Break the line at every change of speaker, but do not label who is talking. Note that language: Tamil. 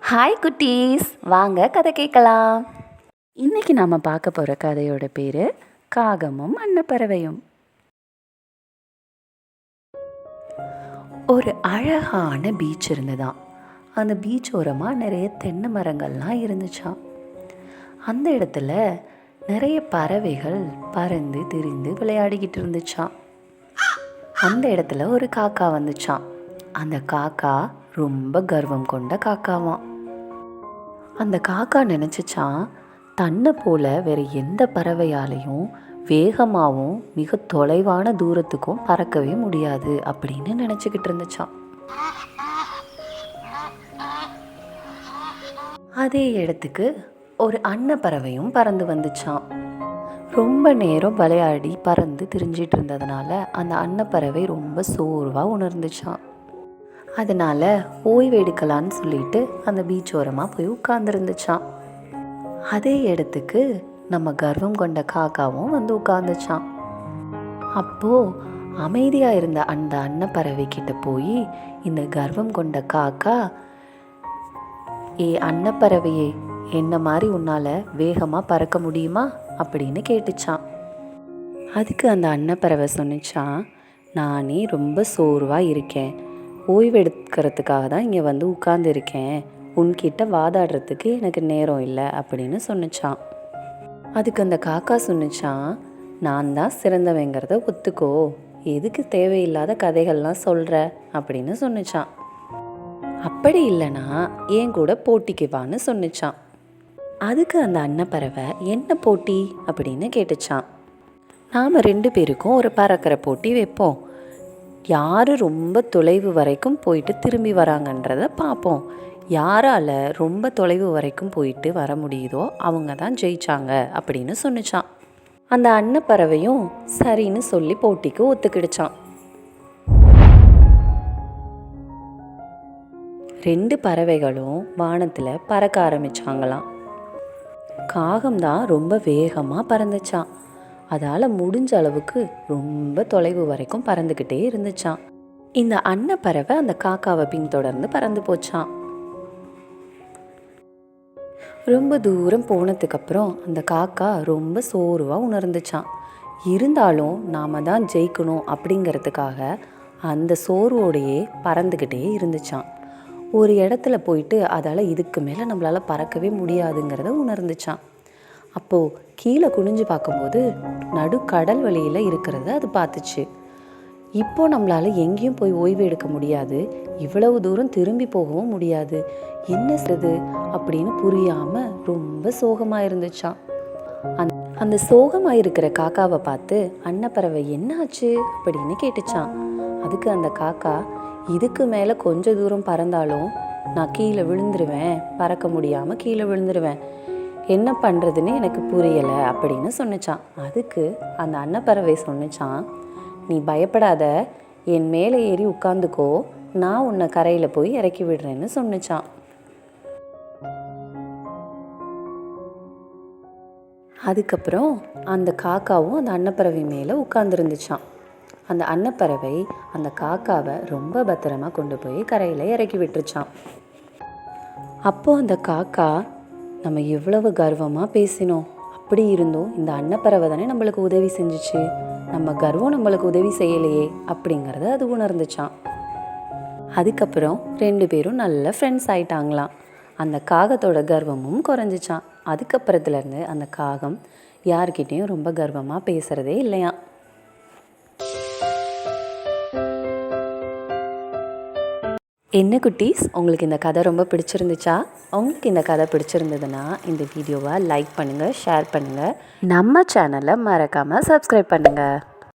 ஹாய் குட்டீஸ், வாங்க கதை கேட்கலாம். இன்னைக்கு நாம் பார்க்க போகிற கதையோட பேர் காகமும் அன்னப்பறவையும். ஒரு அழகான பீச் இருந்துதான். அந்த பீச் ஓரமாக நிறைய தென்னை மரங்கள்லாம் இருந்துச்சான். அந்த இடத்துல நிறைய பறவைகள் பறந்து திரிந்து விளையாடிக்கிட்டு இருந்துச்சான். அந்த இடத்துல ஒரு காக்கா வந்துச்சான். அந்த காக்கா ரொம்ப கர்வம் கொண்ட காக்காவான். அந்த காக்கா நினச்சிச்சான், தன்னை போல் வேறு எந்த பறவையாலையும் வேகமாகவும் மிக தொலைவான தூரத்துக்கும் பறக்கவே முடியாது அப்படின்னு நினச்சிக்கிட்டு இருந்துச்சான். அதே இடத்துக்கு ஒரு அன்னப்பறவையும் பறந்து வந்துச்சான். ரொம்ப நேரம் விளையாடி பறந்து திரிஞ்சிட்டு இருந்ததுனால அந்த அன்னப்பறவை ரொம்ப சோர்வாக உணர்ந்துச்சான். அதனால் ஓய்வு எடுக்கலான்னு சொல்லிட்டு அந்த பீச் ஓரமாக போய் உட்கார்ந்துருந்துச்சான். அதே இடத்துக்கு நம்ம கர்வம் கொண்ட காக்காவும் வந்து உட்கார்ந்துச்சான். அப்போது அமைதியாக இருந்த அந்த அன்னப்பறவை கிட்ட போய் இந்த கர்வம் கொண்ட காக்கா, ஏ அன்னப்பறவையே, என்ன மாதிரி உன்னால் வேகமாக பறக்க முடியுமா அப்படின்னு கேட்டுச்சான். அதுக்கு அந்த அன்னப்பறவை சொன்னிச்சான், நானே ரொம்ப சோர்வாக இருக்கேன், ஓய்வு எடுக்கிறதுக்காக தான் இங்கே வந்து உட்கார்ந்துருக்கேன், உன்கிட்ட வாதாடுறதுக்கு எனக்கு நேரம் இல்லை அப்படின்னு சொன்னிச்சான். அதுக்கு அந்த காக்கா சொன்னிச்சான், நான் தான் சிறந்தவங்கிறத ஒத்துக்கோ, எதுக்கு தேவையில்லாத கதைகள்லாம் சொல்கிற அப்படின்னு சொன்னிச்சான். அப்படி இல்லைனா என் கூட போட்டிக்கு வான்னு சொன்னிச்சான். அதுக்கு அந்த அன்னப்பறவை என்ன போட்டி அப்படின்னு கேட்டுச்சான். நாம் 2 பேருக்கும் ஒரு பறக்கிற போட்டி வைப்போம், யார் ரொம்ப தொலைவு வரைக்கும் போயிட்டு திரும்பி வராங்கன்றதை பார்ப்போம், யாரால் ரொம்ப தொலைவு வரைக்கும் போயிட்டு வர முடியுதோ அவங்க தான் ஜெயிச்சாங்க அப்படின்னு சொன்னிச்சான். அந்த அன்னப்பறவையும் சரின்னு சொல்லி போட்டிக்கு ஒத்துக்கிடுச்சான். 2 பறவைகளும் வானத்தில் பறக்க ஆரம்பித்தாங்களாம். காகம்தான் ரொம்ப வேகமாக பறந்துச்சான். அதால் முடிஞ்ச அளவுக்கு ரொம்ப தொலைவு வரைக்கும் பறந்துக்கிட்டே இருந்துச்சான். இந்த அன்னப்பறவை அந்த காக்காவை பின்தொடர்ந்து பறந்து போச்சான். ரொம்ப தூரம் போனதுக்கப்புறம் அந்த காக்கா ரொம்ப சோர்வாக உணர்ந்துச்சான். இருந்தாலும் நாம் தான் ஜெயிக்கணும் அப்படிங்கிறதுக்காக அந்த சோர்வோடையே பறந்துக்கிட்டே இருந்துச்சான். ஒரு இடத்துல போயிட்டு அதால் இதுக்கு மேலே நம்மளால் பறக்கவே முடியாதுங்கிறத உணர்ந்துச்சான். அப்போது கீழே குனிஞ்சு பார்க்கும்போது நடு கடல் வழியில் இருக்கிறத அது பார்த்துச்சு. இப்போது நம்மளால் எங்கேயும் போய் ஓய்வு எடுக்க முடியாது, இவ்வளவு தூரம் திரும்பி போகவும் முடியாது, என்ன செய்யுது அப்படின்னு புரியாமல் ரொம்ப சோகமாக இருந்துச்சான். அந்த சோகமாக இருக்கிற காக்காவை பார்த்து அன்னப்பறவை என்னாச்சு அப்படின்னு கேட்டுச்சான். அதுக்கு அந்த காக்கா, இதுக்கு மேலே கொஞ்சம் தூரம் பறந்தாலும் நான் கீழே விழுந்துருவேன், பறக்க முடியாமல் கீழே விழுந்துருவேன், என்ன பண்ணுறதுன்னு எனக்கு புரியலை அப்படின்னு சொன்னிச்சான். அதுக்கு அந்த அன்னப்பறவை சொன்னிச்சான், நீ பயப்படாத, என் மேலே ஏறி உட்காந்துக்கோ, நான் உன்னை கரையில் போய் இறக்கி விடுறேன்னு சொன்னிச்சான். அதுக்கப்புறம் அந்த காக்காவும் அந்த அன்னப்பறவை மேலே உட்காந்துருந்துச்சான். அந்த அன்னப்பறவை அந்த காக்காவை ரொம்ப பத்திரமா கொண்டு போய் கரையில் இறக்கி விட்டுருச்சான். அப்போது அந்த காக்கா, நம்ம எவ்வளவு கர்வமாக பேசினோம், அப்படி இருந்தோம் இந்த அன்னப்பறவை தானே நம்மளுக்கு உதவி செஞ்சிச்சு, நம்ம கர்வம் நம்மளுக்கு உதவி செய்யலையே அப்படிங்கிறத அது உணர்ந்துச்சான். அதுக்கப்புறம் 2 பேரும் நல்ல ஃப்ரெண்ட்ஸ் ஆயிட்டாங்களாம். அந்த காகத்தோட கர்வமும் குறைஞ்சிச்சான். அதுக்கப்புறத்துலேருந்து அந்த காகம் யார்கிட்டையும் ரொம்ப கர்வமாக பேசுகிறதே இல்லையா. என்ன குட்டீஸ், உங்களுக்கு இந்த கதை ரொம்ப பிடிச்சிருந்துச்சா? உங்களுக்கு இந்த கதை பிடிச்சிருந்ததுன்னா இந்த வீடியோவை லைக் பண்ணுங்கள், ஷேர் பண்ணுங்கள், நம்ம சேனலை மறக்காமல் சப்ஸ்கிரைப் பண்ணுங்கள்.